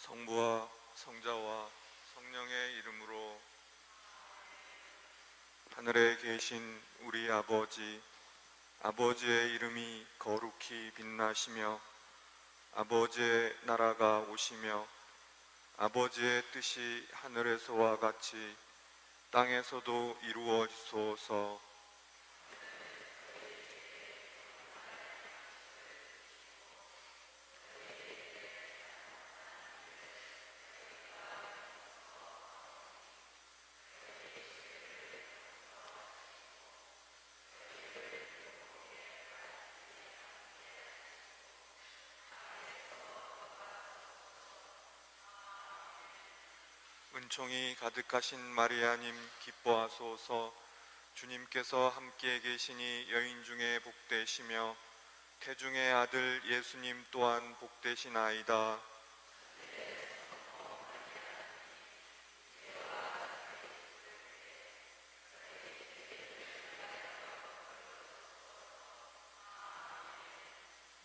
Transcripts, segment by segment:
성부와 성자와 성령의 이름으로. 하늘에 계신 우리 아버지, 아버지의 이름이 거룩히 빛나시며 아버지의 나라가 오시며 아버지의 뜻이 하늘에서와 같이 땅에서도 이루어지소서. 은총이 가득하신 마리아님 기뻐하소서. 주님께서 함께 계시니 여인 중에 복되시며 태중의 아들 예수님 또한 복되시나이다.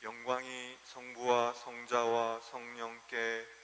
영광이 성부와 성자와 성령께.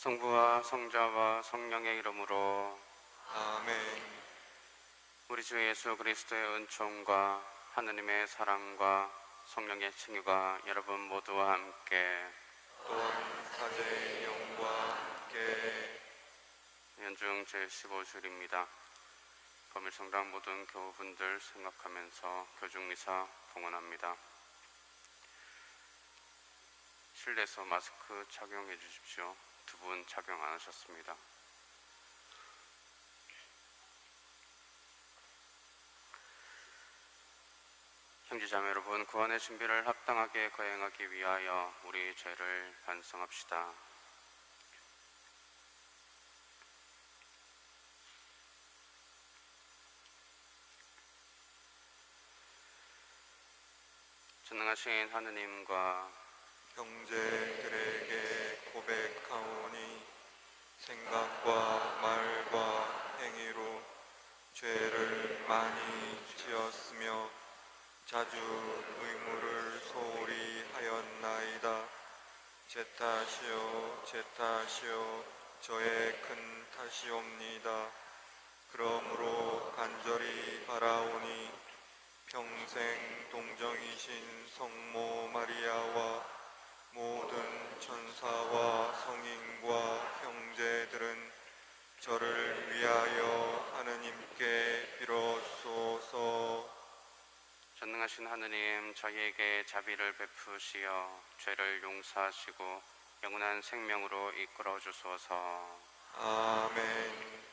성부와 성자와 성령의 이름으로. 아멘. 우리 주 예수 그리스도의 은총과 하느님의 사랑과 성령의 친유가 여러분 모두와 함께 또한 사제의 영과 함께. 연중 제15주일입니다. 범일성당 모든 교우분들 생각하면서 교중미사 봉헌합니다. 실내에서 마스크 착용해 주십시오. 두 분 착용 안 하셨습니다. 형제자매 여러분, 구원의 준비를 합당하게 거행하기 위하여 우리 죄를 반성합시다. 전능하신 하느님과 형제들에게 고백하오니 생각과 말과 행위로 죄를 많이 지었으며 자주 의무를 소홀히 하였나이다. 제 탓이요 제 탓이요 저의 큰 탓이옵니다. 그러므로 간절히 바라오니 평생 동정이신 성모 마리아와 모든 천사와 저를 위하여 하느님께 빌어소서. 전능하신 하느님, 저희에게 자비를 베푸시어 죄를 용서하시고 영원한 생명으로 이끌어 주소서. 아멘.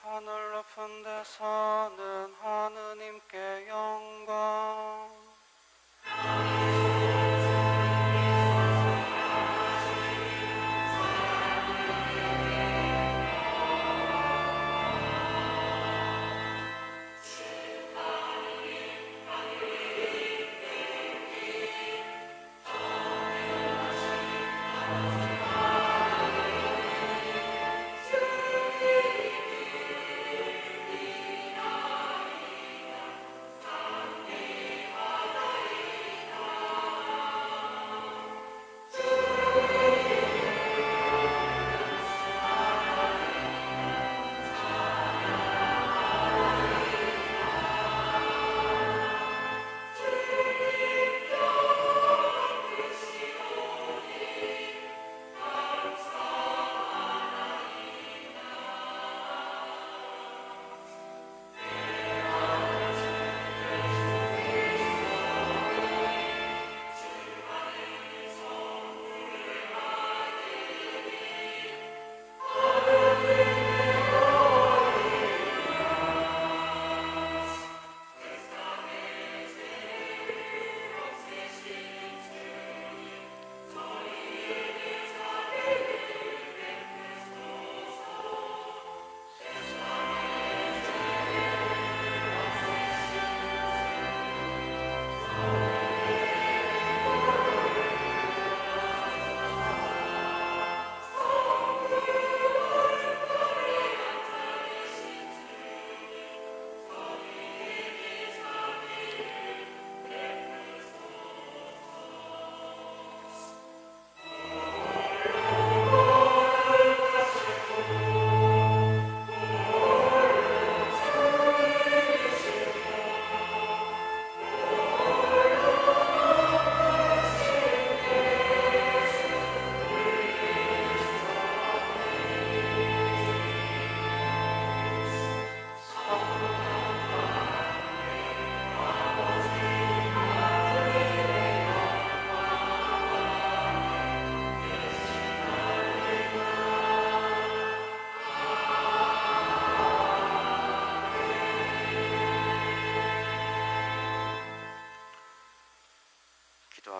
하늘 높은 데 사는 하느님께 영광.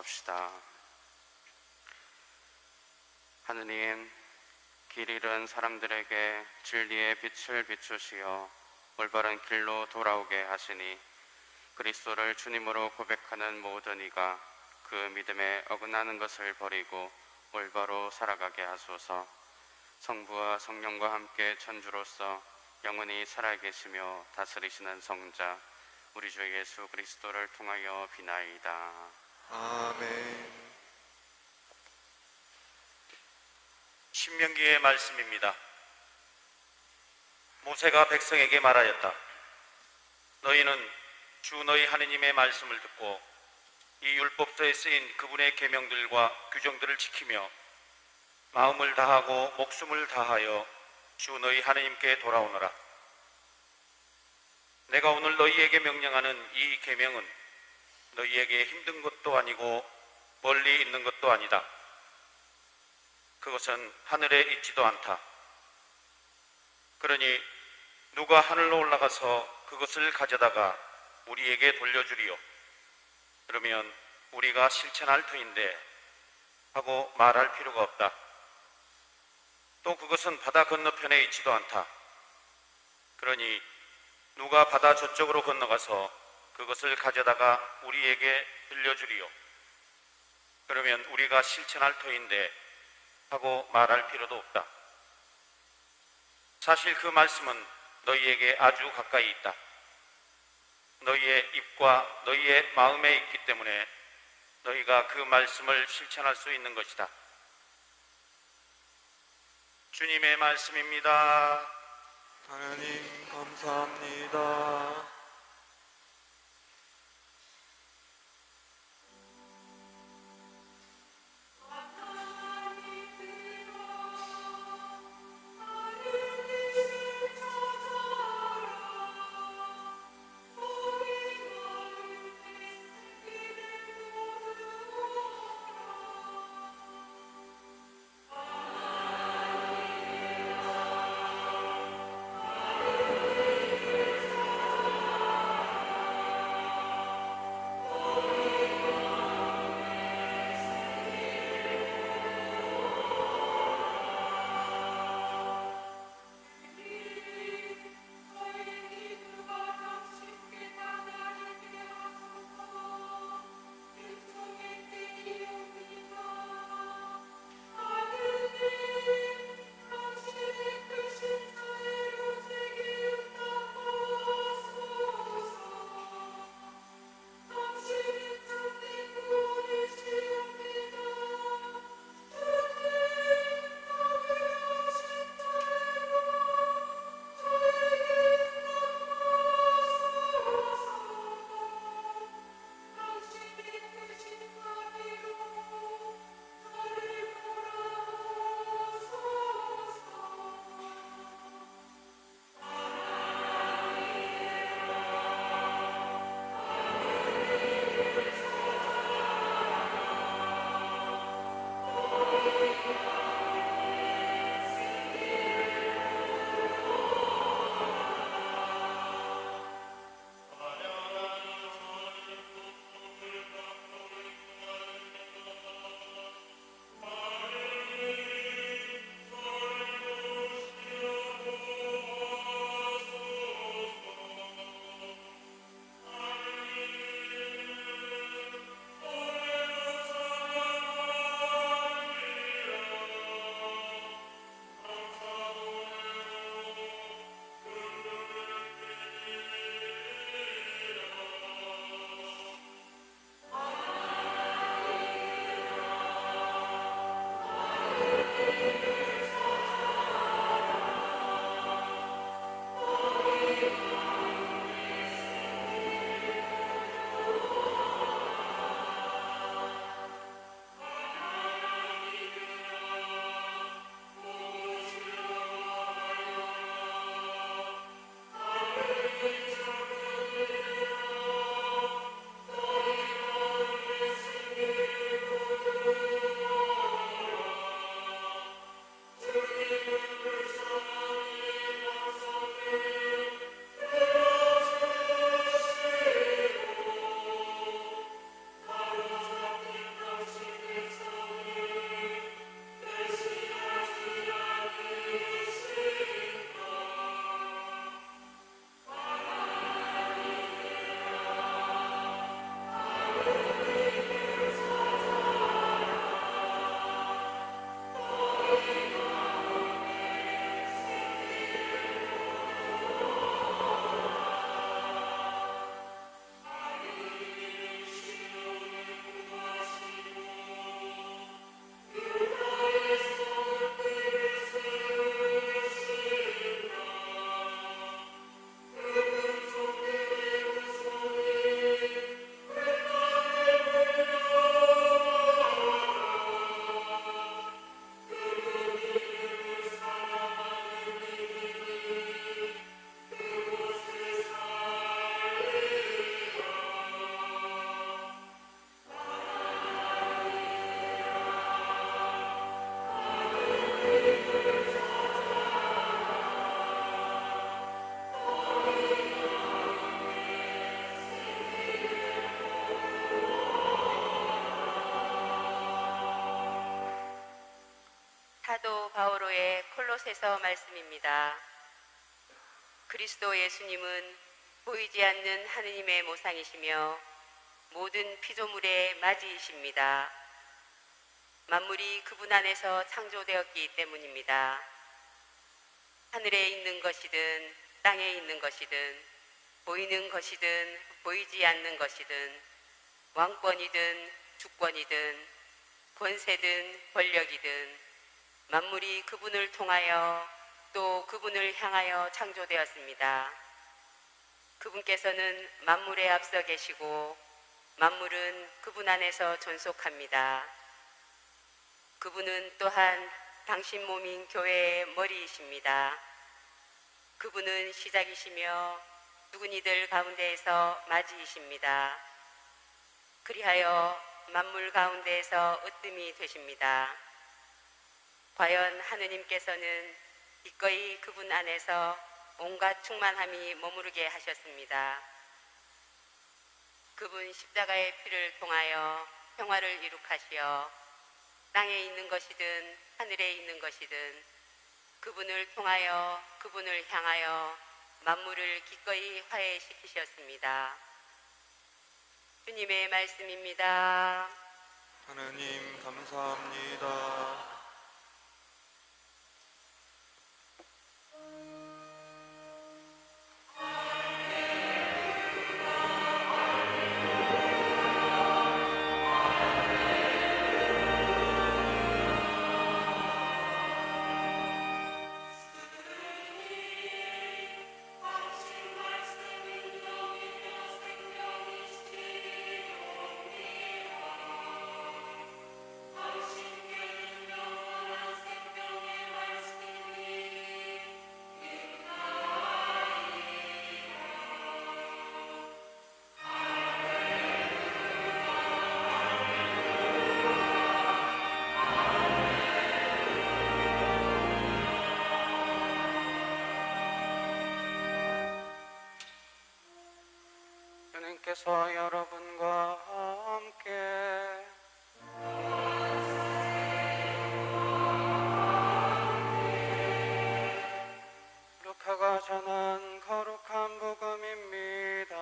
기도합시다. 하느님, 길 잃은 사람들에게 진리의 빛을 비추시어 올바른 길로 돌아오게 하시니 그리스도를 주님으로 고백하는 모든 이가 그 믿음에 어긋나는 것을 버리고 올바로 살아가게 하소서. 성부와 성령과 함께 천주로서 영원히 살아계시며 다스리시는 성자 우리 주 예수 그리스도를 통하여 비나이다. 아멘. 신명기의 말씀입니다. 모세가 백성에게 말하였다. 너희는 주 너희 하느님의 말씀을 듣고 이 율법서에 쓰인 그분의 계명들과 규정들을 지키며 마음을 다하고 목숨을 다하여 주 너희 하느님께 돌아오너라. 내가 오늘 너희에게 명령하는 이 계명은 너희에게 힘든 것도 아니고 멀리 있는 것도 아니다. 그것은 하늘에 있지도 않다. 그러니 누가 하늘로 올라가서 그것을 가져다가 우리에게 돌려주리요. 그러면 우리가 실천할 터인데 하고 말할 필요가 없다. 또 그것은 바다 건너편에 있지도 않다. 그러니 누가 바다 저쪽으로 건너가서 그것을 가져다가 우리에게 들려주리요. 그러면 우리가 실천할 터인데 하고 말할 필요도 없다. 사실 그 말씀은 너희에게 아주 가까이 있다. 너희의 입과 너희의 마음에 있기 때문에 너희가 그 말씀을 실천할 수 있는 것이다. 주님의 말씀입니다. 하나님 감사합니다. 사도 바오로의 콜로새서 말씀입니다. 그리스도 예수님은 보이지 않는 하느님의 모상이시며 모든 피조물의 맞이이십니다. 만물이 그분 안에서 창조되었기 때문입니다. 하늘에 있는 것이든 땅에 있는 것이든 보이는 것이든 보이지 않는 것이든 왕권이든 주권이든 권세든 권력이든 만물이 그분을 통하여 또 그분을 향하여 창조되었습니다. 그분께서는 만물에 앞서 계시고 만물은 그분 안에서 존속합니다. 그분은 또한 당신 몸인 교회의 머리이십니다. 그분은 시작이시며 죽은 이들 가운데에서 맞이이십니다. 그리하여 만물 가운데에서 으뜸이 되십니다. 과연 하느님께서는 기꺼이 그분 안에서 온갖 충만함이 머무르게 하셨습니다. 그분 십자가의 피를 통하여 평화를 이룩하시어 땅에 있는 것이든 하늘에 있는 것이든 그분을 통하여 그분을 향하여 만물을 기꺼이 화해시키셨습니다. 주님의 말씀입니다. 하느님 감사합니다. 주님께서 여러분과 함께 루카가 전한 거룩한 복음입니다.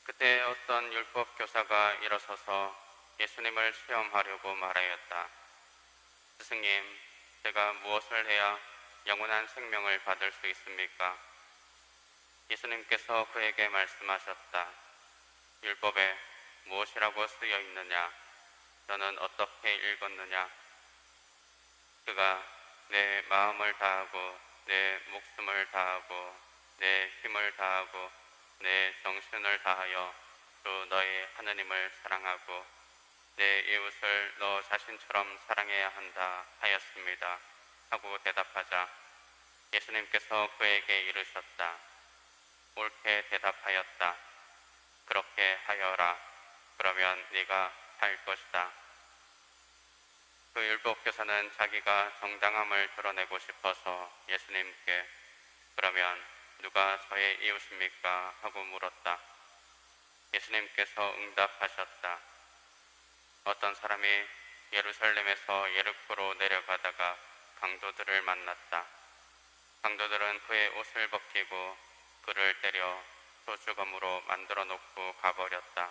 그때 어떤 율법 교사가 일어서서 예수님을 시험하려고 말하였다. 스승님, 제가 무엇을 해야 영원한 생명을 받을 수 있습니까? 예수님께서 그에게 말씀하셨다. 율법에 무엇이라고 쓰여 있느냐? 너는 어떻게 읽었느냐? 그가 내 마음을 다하고 내 목숨을 다하고 내 힘을 다하고 내 정신을 다하여 주 너희 하느님을 사랑하고 내 이웃을 너 자신처럼 사랑해야 한다 하였습니다. 하고 대답하자 예수님께서 그에게 이르셨다. 옳게 대답하였다. 그렇게 하여라. 그러면 네가 살 것이다. 그 율법교사는 자기가 정당함을 드러내고 싶어서 예수님께 그러면 누가 저의 이웃입니까? 하고 물었다. 예수님께서 응답하셨다. 어떤 사람이 예루살렘에서 예루코로 내려가다가 강도들을 만났다. 강도들은 그의 옷을 벗기고 그를 때려 소주검으로 만들어 놓고 가버렸다.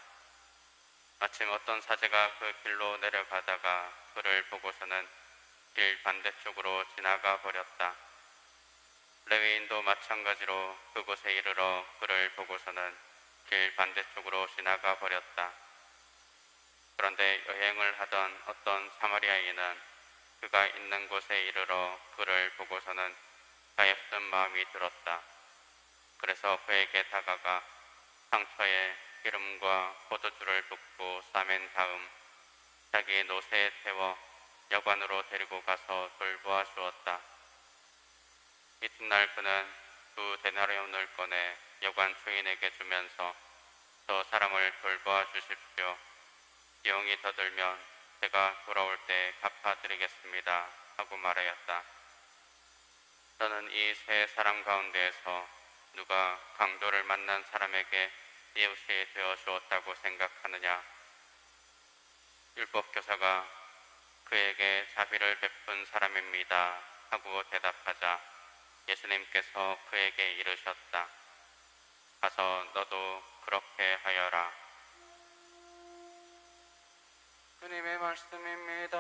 마침 어떤 사제가 그 길로 내려가다가 그를 보고서는 길 반대쪽으로 지나가 버렸다. 레위인도 마찬가지로 그곳에 이르러 그를 보고서는 길 반대쪽으로 지나가 버렸다. 그런데 여행을 하던 어떤 사마리아인은 그가 있는 곳에 이르러 그를 보고서는 가엾은 마음이 들었다. 그래서 그에게 다가가 상처에 기름과 포도주를 붓고 싸맨 다음 자기 노새에 태워 여관으로 데리고 가서 돌보아 주었다. 이튿날 그는 2데나리온을 꺼내 여관 주인에게 주면서 저 사람을 돌보아 주십시오. 비용이 더 들면 제가 돌아올 때 갚아드리겠습니다. 하고 말하였다. 너는 이 세 사람 가운데에서 누가 강도를 만난 사람에게 이웃이 되어 주었다고 생각하느냐? 율법교사가 그에게 자비를 베푼 사람입니다 하고 대답하자 예수님께서 그에게 이르셨다. 가서 너도 그렇게 하여라. 주님의 말씀입니다.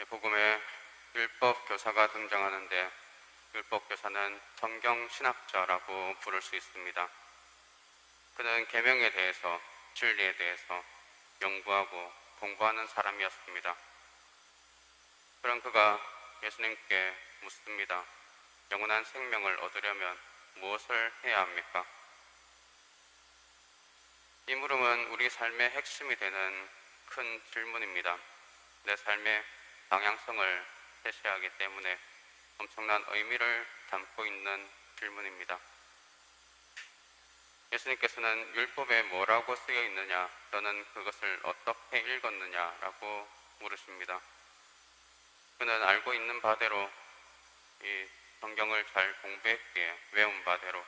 복음에 율법교사가 등장하는데 율법교사는 성경신학자라고 부를 수 있습니다. 그는 계명에 대해서, 진리에 대해서 연구하고 공부하는 사람이었습니다. 그런 그가 예수님께 묻습니다. 영원한 생명을 얻으려면 무엇을 해야 합니까? 이 물음은 우리 삶의 핵심이 되는 큰 질문입니다. 내 삶의 방향성을 제시하기 때문에 엄청난 의미를 담고 있는 질문입니다. 예수님께서는 율법에 뭐라고 쓰여 있느냐, 너는 그것을 어떻게 읽었느냐라고 물으십니다. 그는 알고 있는 바대로 이 성경을 잘 공부했기에 외운 바대로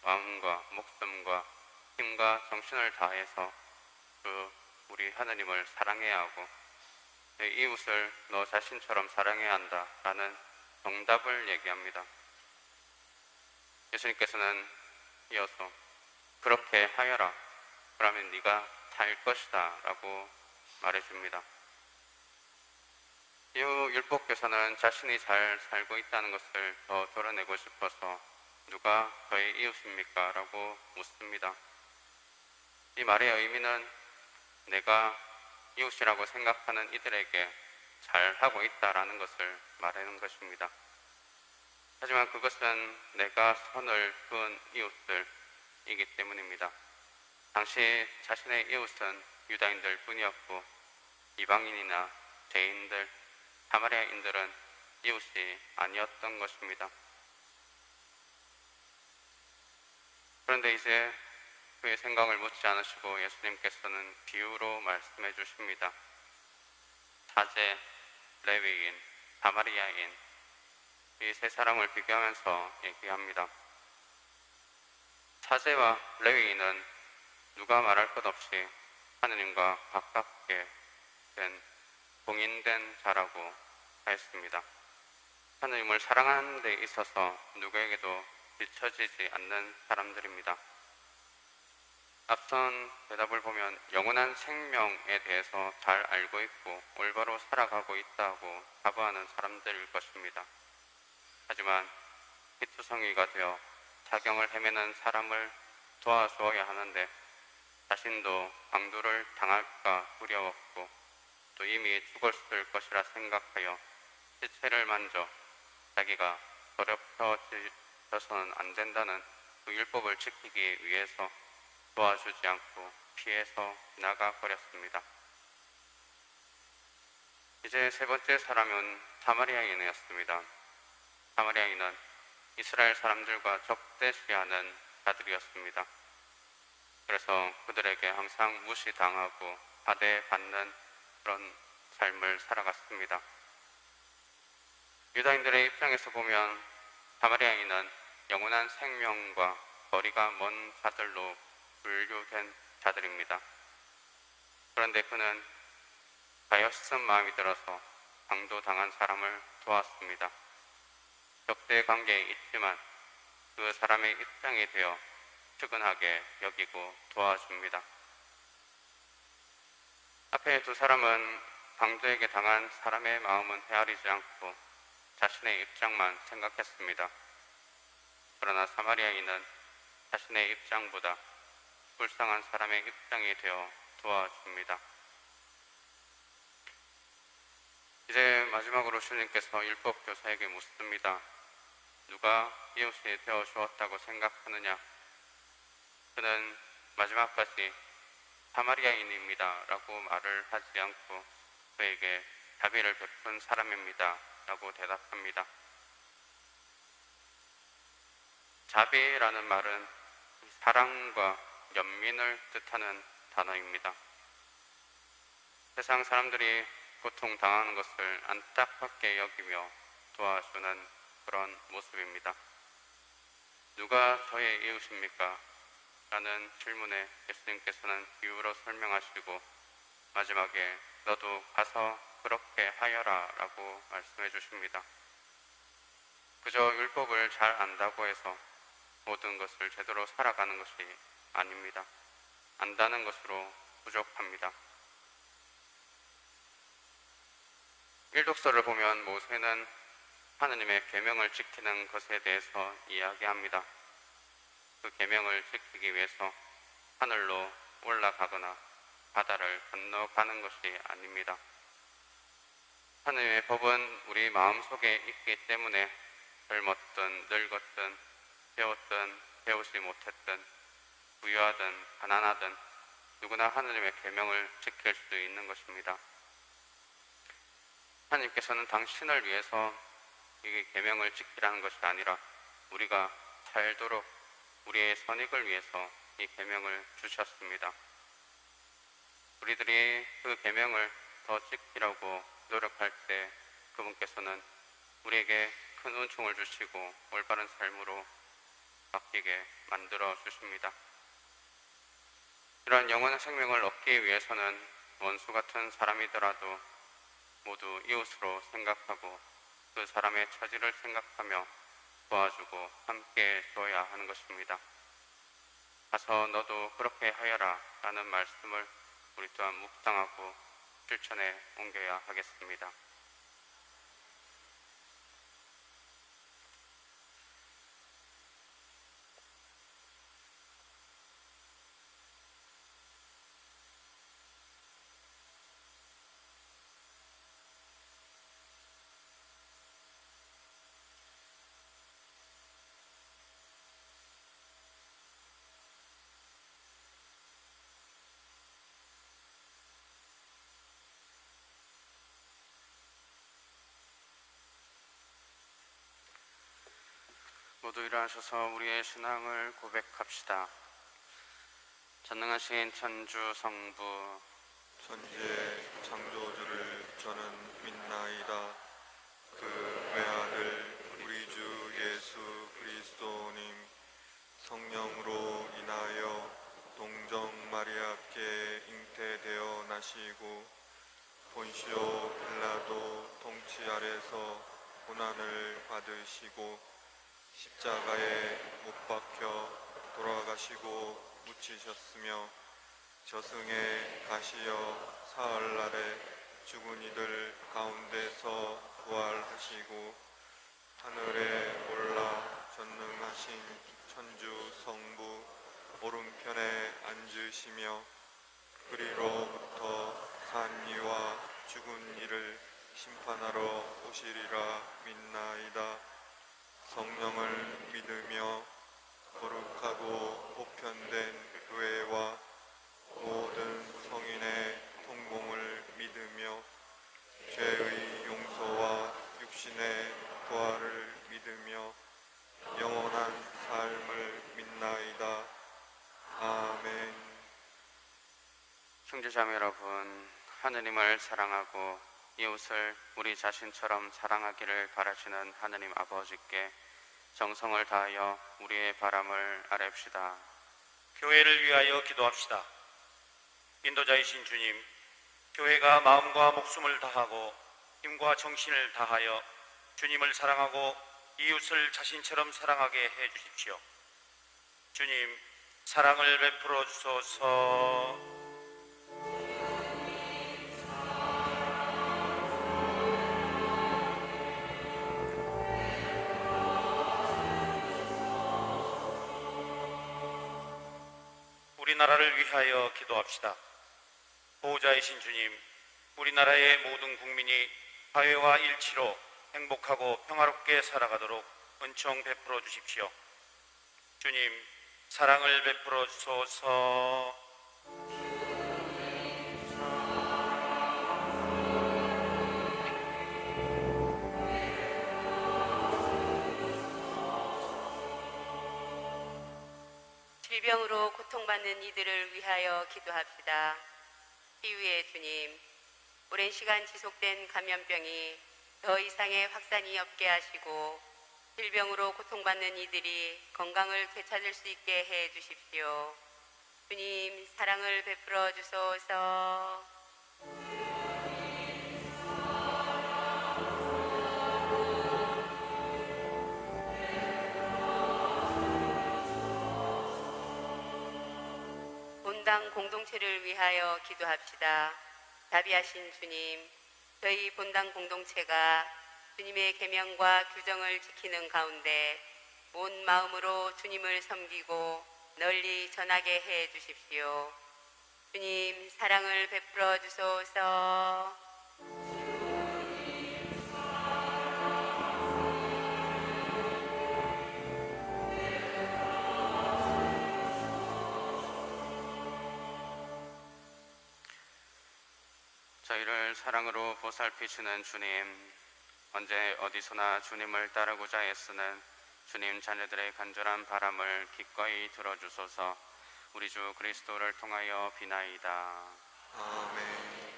마음과 목숨과 힘과 정신을 다해서 우리 하나님을 사랑해야 하고 내 이웃을 너 자신처럼 사랑해야 한다라는 정답을 얘기합니다. 예수님께서는 이어서 그렇게 하여라. 그러면 네가 살 것이다 라고 말해줍니다. 이후 율법교사는 자신이 잘 살고 있다는 것을 더 드러내고 싶어서 누가 저의 이웃입니까? 라고 묻습니다. 이 말의 의미는 내가 이웃이라고 생각하는 이들에게 잘하고 있다라는 것을 말하는 것입니다. 하지만 그것은 내가 선을 그은 이웃들이기 때문입니다. 당시 자신의 이웃은 유다인들 뿐이었고 이방인이나 죄인들, 사마리아인들은 이웃이 아니었던 것입니다. 그런데 이제 그의 생각을 묻지 않으시고 예수님께서는 비유로 말씀해 주십니다. 사제, 레위인, 사마리아인 이 세 사람을 비교하면서 얘기합니다. 사제와 레위인은 누가 말할 것 없이 하느님과 가깝게 된 봉인된 자라고 하였습니다. 하느님을 사랑하는 데 있어서 누구에게도 뒤처지지 않는 사람들입니다. 앞선 대답을 보면 영원한 생명에 대해서 잘 알고 있고 올바로 살아가고 있다고 자부하는 사람들일 것입니다. 하지만 피투성이가 되어 사경을 헤매는 사람을 도와주어야 하는데 자신도 강도를 당할까 두려웠고 또 이미 죽었을 것이라 생각하여 시체를 만져 자기가 더럽혀져서는 안 된다는 그 율법을 지키기 위해서 도와주지 않고 피해서 나가 버렸습니다. 이제 세 번째 사람은 사마리아인이었습니다. 사마리아인은 이스라엘 사람들과 적대시하는 자들이었습니다. 그래서 그들에게 항상 무시당하고 하대받는 그런 삶을 살아갔습니다. 유다인들의 입장에서 보면 사마리아인은 영원한 생명과 거리가 먼 자들로 분류된 자들입니다. 그런데 그는 가엾은 마음이 들어서 강도당한 사람을 도왔습니다. 적대 관계에 있지만 그 사람의 입장이 되어 측은하게 여기고 도와줍니다. 앞에 두 사람은 강도에게 당한 사람의 마음은 헤아리지 않고 자신의 입장만 생각했습니다. 그러나 사마리아인은 자신의 입장보다 불쌍한 사람의 입장이 되어 도와줍니다. 이제 마지막으로 주님께서 율법교사에게 묻습니다. 누가 이웃이 되어 주었다고 생각하느냐? 그는 마지막까지 사마리아인입니다 라고 말을 하지 않고 그에게 자비를 베푼 사람입니다 라고 대답합니다. 자비라는 말은 사랑과 연민을 뜻하는 단어입니다. 세상 사람들이 고통당하는 것을 안타깝게 여기며 도와주는 그런 모습입니다. 누가 저의 이웃입니까? 라는 질문에 예수님께서는 비유로 설명하시고 마지막에 너도 가서 그렇게 하여라 라고 말씀해 주십니다. 그저 율법을 잘 안다고 해서 모든 것을 제대로 살아가는 것이 아닙니다. 안다는 것으로 부족합니다. 일독서를 보면 모세는 하느님의 계명을 지키는 것에 대해서 이야기합니다. 그 계명을 지키기 위해서 하늘로 올라가거나 바다를 건너가는 것이 아닙니다. 하느님의 법은 우리 마음속에 있기 때문에 젊었든 늙었든 배웠든 배우지 못했든 부유하든 가난하든 누구나 하느님의 계명을 지킬 수 있는 것입니다. 하나님께서는 당신을 위해서 이 계명을 지키라는 것이 아니라 우리가 살도록 우리의 선익을 위해서 이 계명을 주셨습니다. 우리들이 그 계명을 더 지키려고 노력할 때 그분께서는 우리에게 큰 은총을 주시고 올바른 삶으로 바뀌게 만들어 주십니다. 이러한 영원한 생명을 얻기 위해서는 원수 같은 사람이더라도 모두 이웃으로 생각하고 그 사람의 처지를 생각하며 도와주고 함께 줘야 하는 것입니다. 가서 너도 그렇게 하여라 라는 말씀을 우리 또한 묵상하고 실천에 옮겨야 하겠습니다. 모두 일어나셔서 우리의 신앙을 고백합시다. 전능하신 천주 성부 천지의 창조주를 저는 믿나이다. 그 외아들 우리 주 예수 그리스도님 성령으로 인하여 동정 마리아께 잉태되어 나시고 본시오 빌라도 통치 아래서 고난을 받으시고 십자가에 못 박혀 돌아가시고 묻히셨으며 저승에 가시어 사흘날에 죽은 이들 가운데서 부활하시고 하늘에 올라 전능하신 천주 성부 오른편에 앉으시며 그리로부터 산 이와 죽은 이를 심판하러 오시리라 믿나이다. 성령을 믿으며 거룩하고 보편된 교회와 모든 성인의 통공을 믿으며 죄의 용서와 육신의 부활을 믿으며 영원한 삶을 믿나이다. 아멘. 형제자매 여러분, 하느님을 사랑하고 이웃을 우리 자신처럼 사랑하기를 바라시는 하느님 아버지께 정성을 다하여 우리의 바람을 아뢰옵시다. 교회를 위하여 기도합시다. 인도자이신 주님, 교회가 마음과 목숨을 다하고 힘과 정신을 다하여 주님을 사랑하고 이웃을 자신처럼 사랑하게 해 주십시오. 주님, 사랑을 베풀어 주소서. 우리나라를 위하여 기도합시다. 보호자이신 주님, 우리나라의 모든 국민이 화해와 일치로 행복하고 평화롭게 살아가도록 은총 베풀어 주십시오. 주님, 사랑을 베풀어 주소서. 질병으로 고통받는 이들을 위하여 기도합시다. 피유의 주님, 오랜 시간 지속된 감염병이 더 이상의 확산이 없게 하시고 질병으로 고통받는 이들이 건강을 되찾을 수 있게 해 주십시오. 주님, 사랑을 베풀어 주소서. 본당 공동체를 위하여 기도합시다. 자비하신 주님, 저희 본당 공동체가 주님의 계명과 규정을 지키는 가운데 온 마음으로 주님을 섬기고 널리 전하게 해 주십시오. 주님, 사랑을 베풀어 주소서. 저희를 사랑으로 보살피시는 주님, 언제 어디서나 주님을 따르고자 애쓰는 주님 자녀들의 간절한 바람을 기꺼이 들어주소서. 우리 주 그리스도를 통하여 비나이다. 아멘.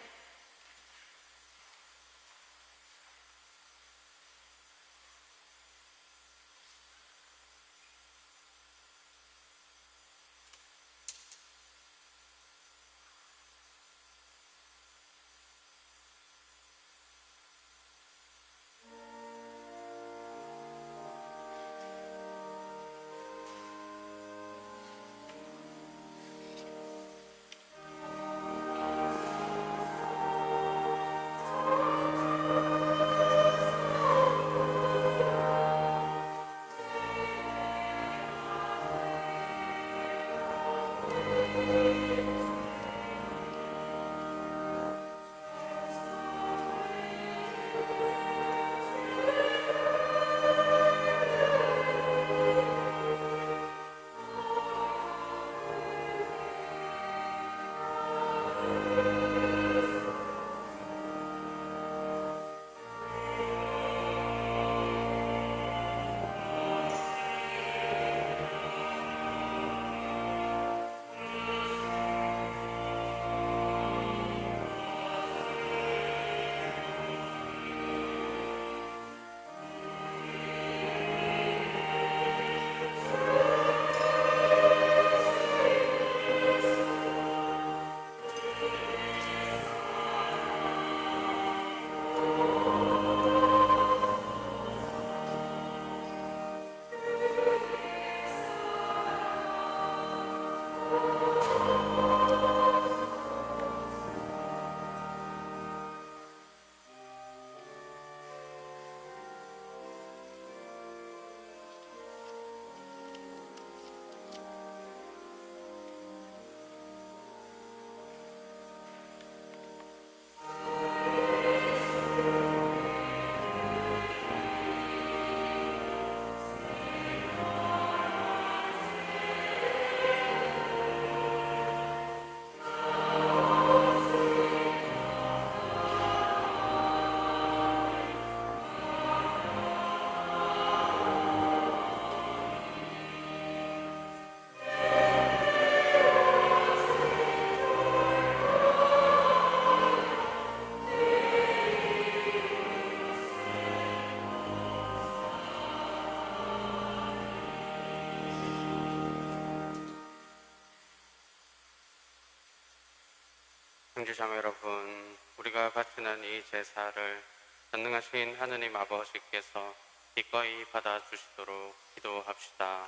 형제자매 여러분, 우리가 바치는 이 제사를 전능하신 하느님 아버지께서 기꺼이 받아주시도록 기도합시다.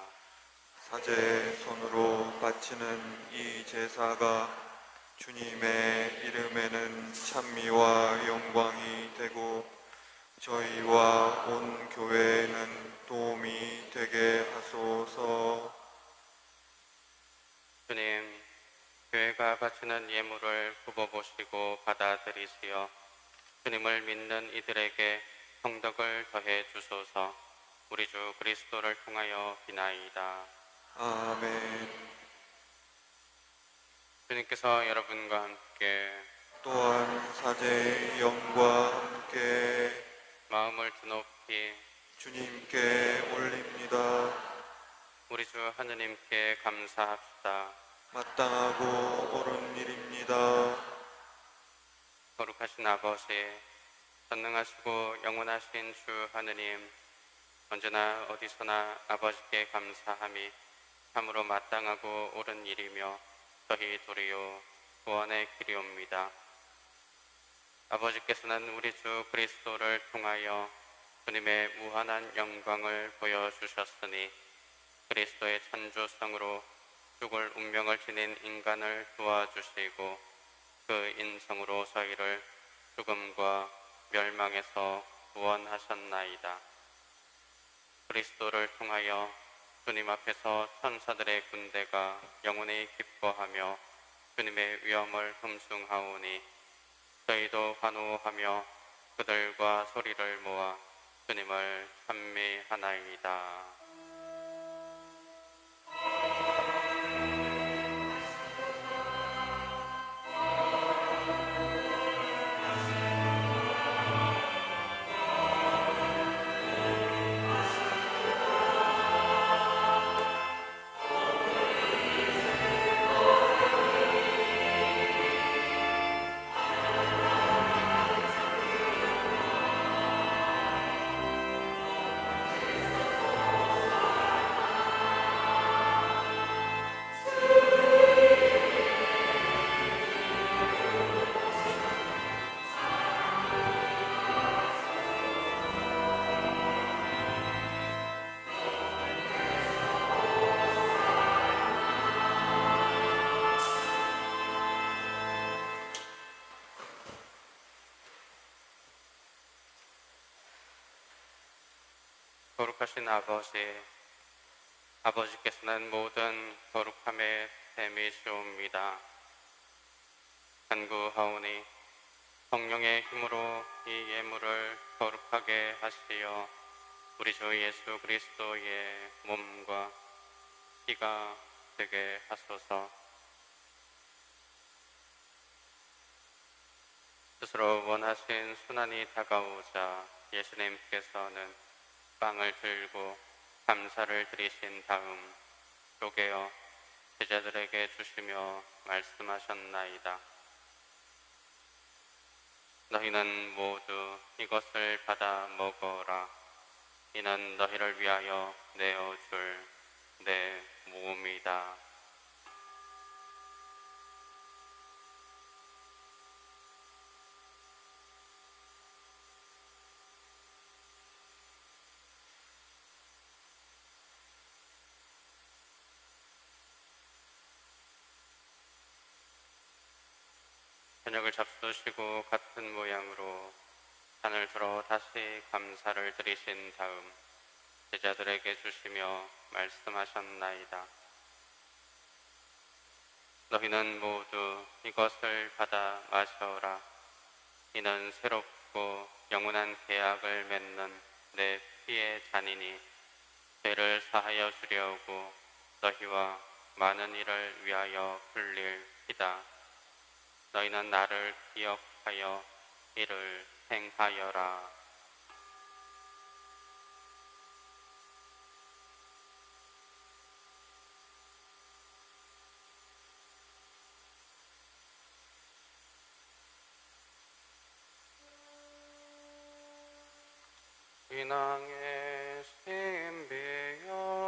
사제의 손으로 바치는 이 제사가 주님의 이름에는 찬미와 영광이 되고 저희와 온 교회에는 도움이 되게 하소서. 주님, 교회가 바치는 예물을 굽어보시고 받아들이시어 주님을 믿는 이들에게 성덕을 더해 주소서. 우리 주 그리스도를 통하여 비나이다. 아멘. 주님께서 여러분과 함께 또한 사제의 영과 함께 마음을 드높이 주님께 올립니다. 우리 주 주 하느님께 감사합시다. 마땅하고 옳은 일입니다. 거룩하신 아버지, 전능하시고 영원하신 주 하느님, 언제나 어디서나 아버지께 감사함이 참으로 마땅하고 옳은 일이며 저희 도리요 구원의 길이옵니다. 아버지께서는 우리 주 그리스도를 통하여 주님의 무한한 영광을 보여주셨으니 그리스도의 천주성으로 죽을 운명을 지닌 인간을 도와주시고 그 인성으로 저희를 죽음과 멸망에서 구원하셨나이다. 그리스도를 통하여 주님 앞에서 천사들의 군대가 영원히 기뻐하며 주님의 위엄을 흠숭하오니 저희도 환호하며 그들과 소리를 모아 주님을 찬미하나이다. 거룩하신 아버지, 아버지께서는 모든 거룩함의 셈이시옵니다. 간구하오니 성령의 힘으로 이 예물을 거룩하게 하시어 우리 주 예수 그리스도의 몸과 피가 되게 하소서. 스스로 원하신 순환이 다가오자 예수님께서는 빵을 들고 감사를 드리신 다음 쪼개어 제자들에게 주시며 말씀하셨나이다. 너희는 모두 이것을 받아 먹어라. 이는 너희를 위하여 내어줄 내 몸이다. 저녁을 잡수시고 같은 모양으로 잔을 들어 다시 감사를 드리신 다음 제자들에게 주시며 말씀하셨나이다. 너희는 모두 이것을 받아 마셔라. 이는 새롭고 영원한 계약을 맺는 내 피의 잔이니 죄를 사하여 주려고 너희와 많은 이를 위하여 흘릴 피다. 너희는 나를 기억하여 이를 행하여라. 신앙의 신비여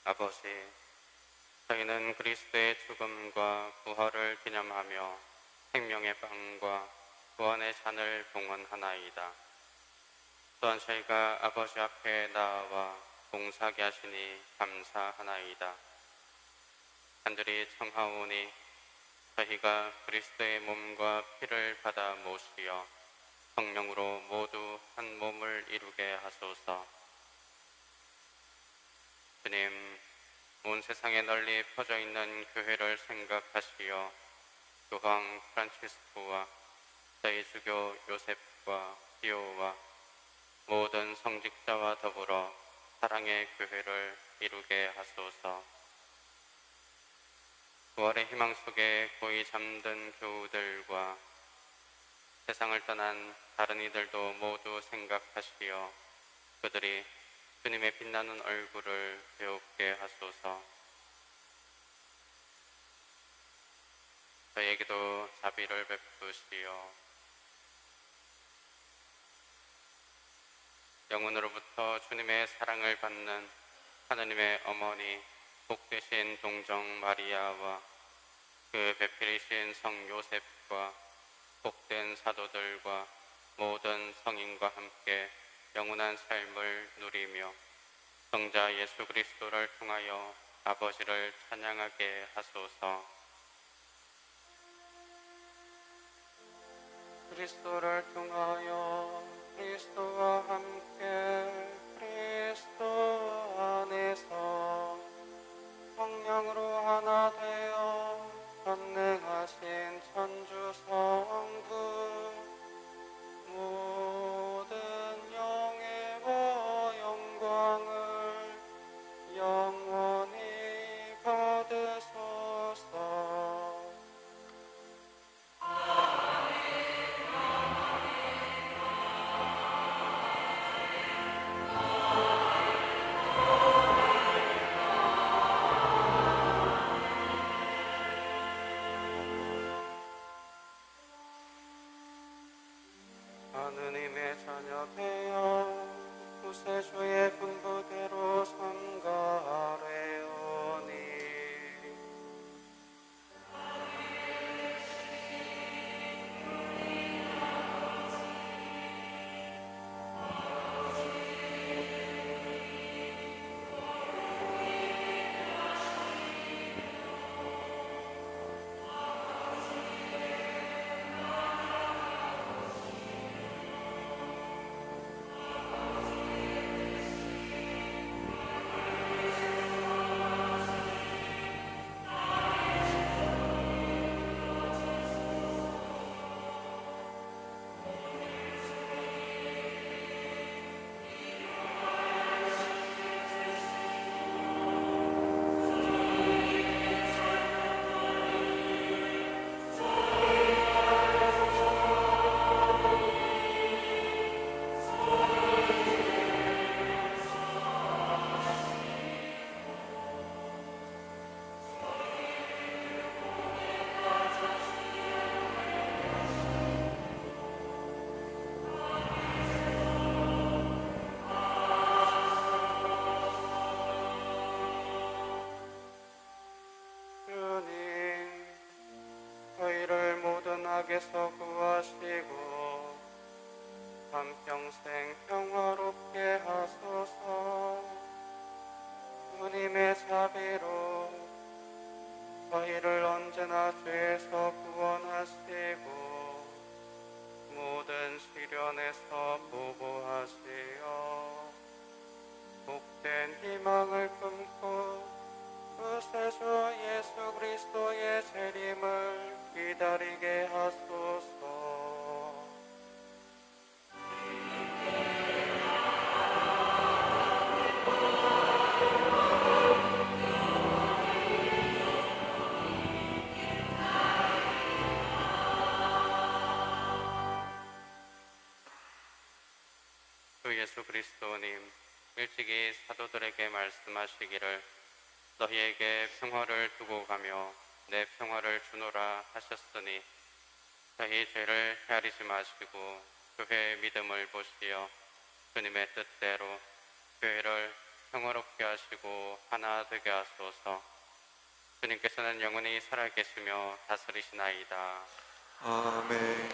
아버지, 저희는 그리스도의 죽음과 부활을 기념하며 생명의 빵과 구원의 잔을 봉헌하나이다. 또한 저희가 아버지 앞에 나와 봉사하게 하시니 감사하나이다. 간절히 청하오니 저희가 그리스도의 몸과 피를 받아 모시어 성령으로 모두 한 몸을 이루게 하소서. 주님, 온 세상에 널리 퍼져 있는 교회를 생각하시어 교황 프란치스코와 저희 주교 요셉과 비오와 모든 성직자와 더불어 사랑의 교회를 이루게 하소서. 부활의 희망 속에 고이 잠든 교우들과 세상을 떠난 다른 이들도 모두 생각하시어 그들이 주님의 빛나는 얼굴을 배우게 하소서. 저에게도 자비를 베푸시어 영혼으로부터 주님의 사랑을 받는 하느님의 어머니 복되신 동정 마리아와 그 배필이신 성 요셉과 복된 사도들과 모든 성인과 함께 영원한 삶을 누리며 성자 예수 그리스도를 통하여 아버지를 찬양하게 하소서. 그리스도를 통하여 그리스도와 함께 그리스도 안에서 성령으로 하나 되어 전능하신 천주 성부 모든 영예와 영광을 영원히 받으소서. 하느님의 자녀 되어 구세주의 분부대로 삼가하래오니 주님 저희를 모든 악에서 구하시고 한평생 평화롭게 하소서. 주님의 자비로 저희를 언제나 죄에서 구원하시고 모든 시련에서 보호하시어 복된 희망을 품고 구세주 예수 그리스도의 재림을 기다리게 하소서. 주 예수 그리스도님 일찍이 사도들에게 말씀하시기를 너희에게 평화를 두고 가며 내 평화를 주노라 하셨으니 저희 죄를 헤아리지 마시고 교회의 믿음을 보시어 주님의 뜻대로 교회를 평화롭게 하시고 하나 되게 하소서. 주님께서는 영원히 살아계시며 다스리시나이다. 아멘.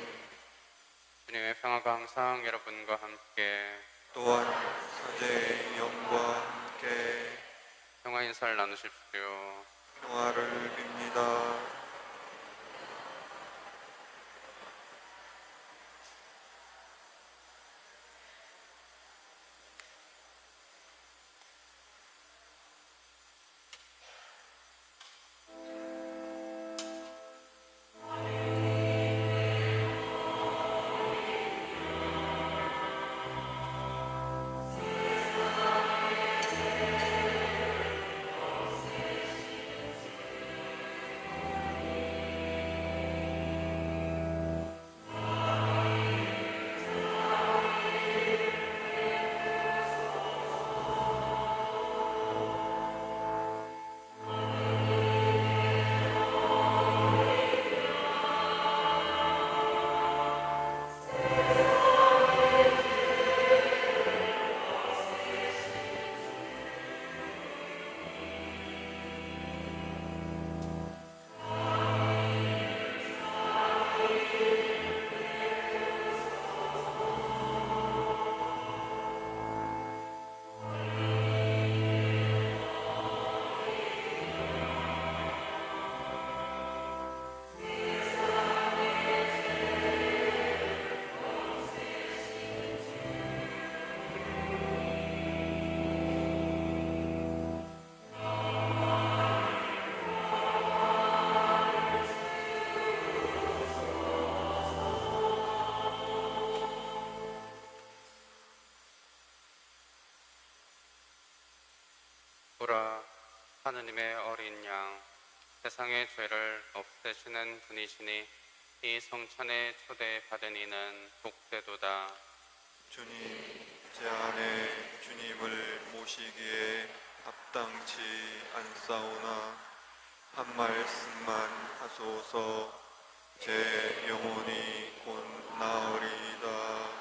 주님의 평화가 항상 여러분과 함께 또한 사제의 영과 함께 평화 인사를 나누십시오. 평화를 빕니다. 보라, 하느님의 어린 양, 세상의 죄를 없애시는 분이시니 이 성찬에 초대받은 이는 복되도다. 주님, 제 안에 주님을 모시기에 합당치 않사오나 한 말씀만 하소서. 제 영혼이 곧 나으리이다.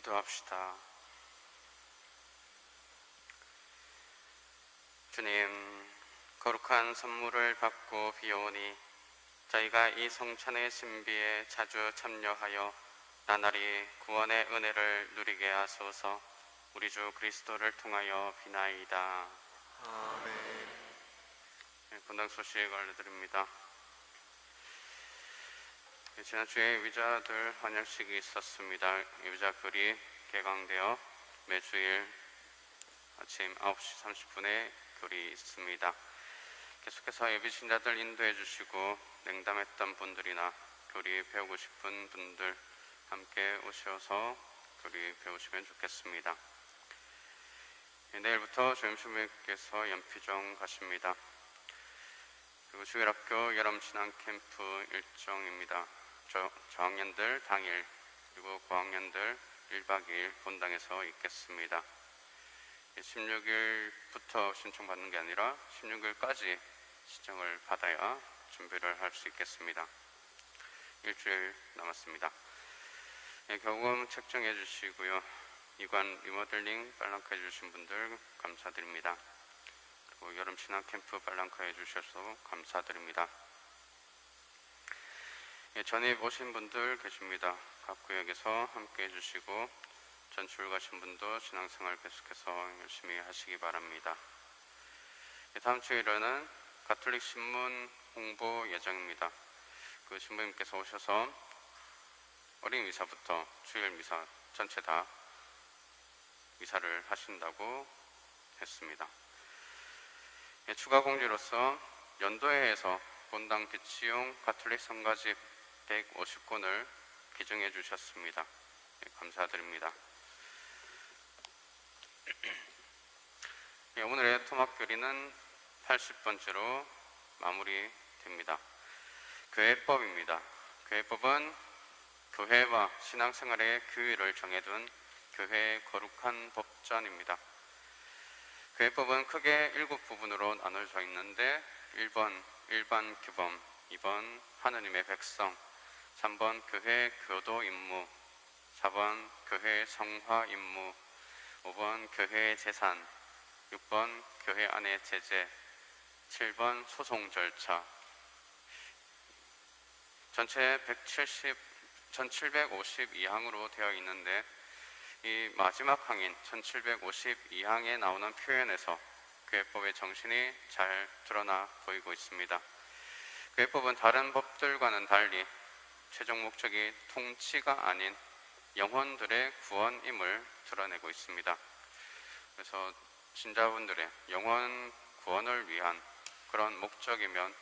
기도합시다. 주님, 거룩한 선물을 받고 비오니 저희가 이 성찬의 신비에 자주 참여하여 나날이 구원의 은혜를 누리게 하소서. 우리 주 그리스도를 통하여 비나이다. 아멘. 본당 소식 알려드립니다. 지난주에 위자들 환영식이 있었습니다. 위자 글이 개강되어 매주일 아침 9시 30분에 글이 있습니다. 계속해서 예비 신자들 인도해 주시고 냉담했던 분들이나 교리 배우고 싶은 분들 함께 오셔서 교리 배우시면 좋겠습니다. 내일부터 조임수님께서 연피정 가십니다. 그리고 주일학교 여름신앙 캠프 일정입니다. 저학년들 당일 그리고 고학년들 1박 2일 본당에서 있겠습니다. 16일부터 신청받는 게 아니라 16일까지 신청을 받아야 준비를 할 수 있겠습니다. 일주일 남았습니다. 교금 책정해 주시고요. 이관 리모델링 빨랑카 해주신 분들 감사드립니다. 그리고 여름 신앙 캠프 빨랑카 해주셔서 감사드립니다. 전입 오신 분들 계십니다. 각 구역에서 함께 해주시고 전출 가신 분도 신앙생활 계속해서 열심히 하시기 바랍니다. 다음 주일에는 가톨릭 신문 홍보 예정입니다. 그 신부님께서 오셔서 어린 미사부터 주일 미사 전체 다 미사를 하신다고 했습니다. 추가 공지로서 연도회에서 본당 비치용 가톨릭 성가집 150권을 기증해 주셨습니다. 감사드립니다. 오늘의 토막교리는 80번째로 마무리됩니다. 교회법입니다. 교회법은 교회와 신앙생활의 규율을 정해둔 교회의 거룩한 법전입니다. 교회법은 크게 7부분으로 나눠져 있는데 1번 일반 규범, 2번 하느님의 백성, 3번 교회 교도 임무, 4번 교회 성화 임무, 5번 교회의 재산, 6번 교회 안의 제재, 7번 소송 절차. 전체 1752항으로 되어 있는데 이 마지막 항인 1752항에 나오는 표현에서 교회법의 정신이 잘 드러나 보이고 있습니다. 교회법은 다른 법들과는 달리 최종 목적이 통치가 아닌 영혼들의 구원임을 드러내고 있습니다. 그래서 신자분들의 영혼 구원을 위한 그런 목적이면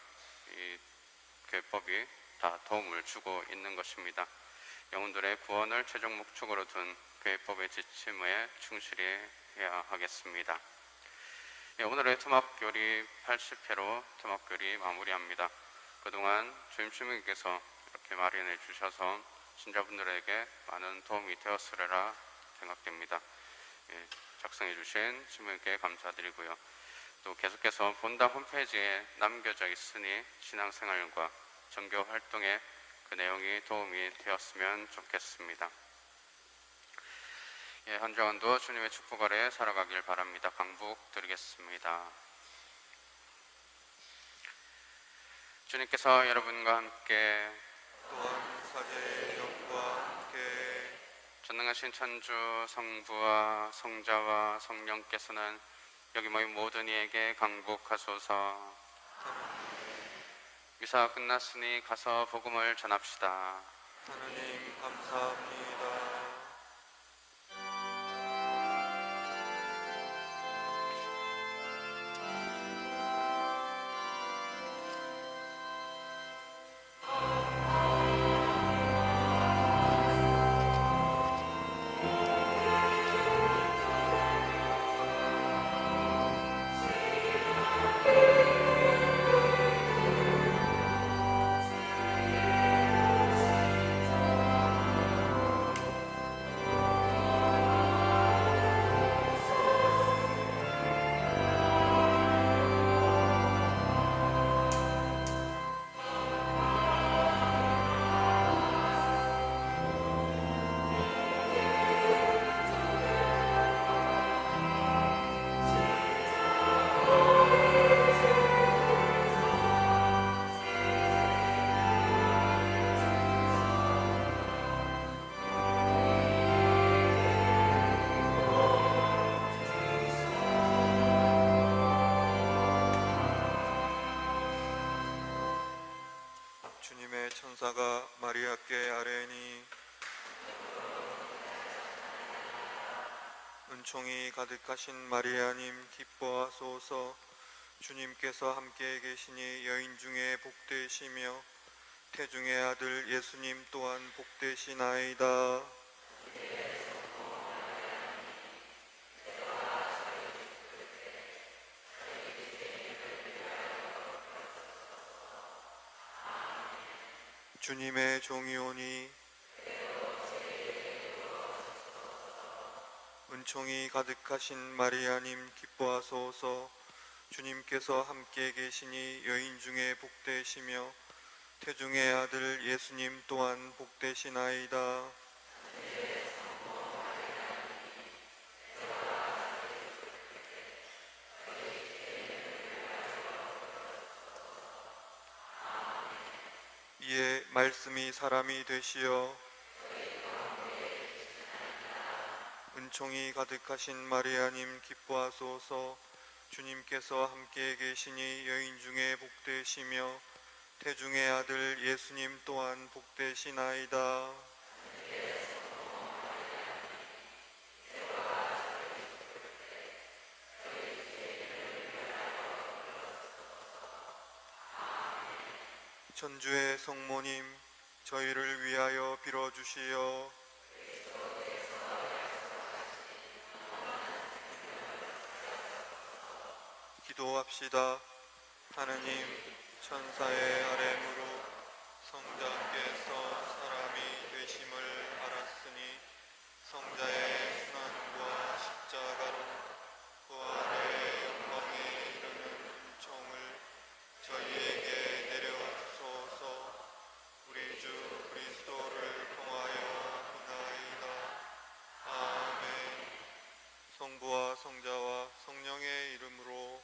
이 교회법이 다 도움을 주고 있는 것입니다. 영혼들의 구원을 최종 목적으로 둔 교회법의 지침에 충실히 해야 하겠습니다. 오늘의 토막교리 80회로 토막교리 마무리합니다. 그동안 주임주님께서 이렇게 마련해 주셔서 신자분들에게 많은 도움이 되었으리라 생각됩니다. 작성해 주신 주님께 감사드리고요. 또 계속해서 본당 홈페이지에 남겨져 있으니 신앙생활과 전교 활동에 그 내용이 도움이 되었으면 좋겠습니다. 한 주간도 주님의 축복 아래 살아가길 바랍니다. 강복 드리겠습니다. 주님께서 여러분과 함께 또한 사제의 영과 함께 전능하신 천주 성부와 성자와 성령께서는 여기 모인 모든 이에게 강복하소서. 미사 끝났으니 가서 복음을 전합시다. 하나님 감사합니다. 주님의 천사가 마리아께 아뢰니 은총이 가득하신 마리아님 기뻐하소서. 주님께서 함께 계시니 여인 중에 복되시며 태중의 아들 예수님 또한 복되시나이다. 주님의 종이오니 은총이 가득하신 마리아님 기뻐하소서. 주님께서 함께 계시니 여인 중에 복되시며 태중의 아들 예수님 또한 복되시나이다. 이에 말씀이 사람이 되시어 은총이 가득하신 마리아님 기뻐하소서. 주님께서 함께 계시니 여인 중에 복되시며 태중의 아들 예수님 또한 복되시나이다. 천주의 성모님, 저희를 위하여 빌어주시어. 기도합시다. 하느님, 천사의 아뢰므로 성자께서 사람이 되심을 알았으니 성자의 순환과 십자가로 부활의 영광에 이르는 은총을 저희에게 내려주소서. 우리 주 그리스도를 통하여 구나이다. 아멘. 성부와 성자와 성령의 이름으로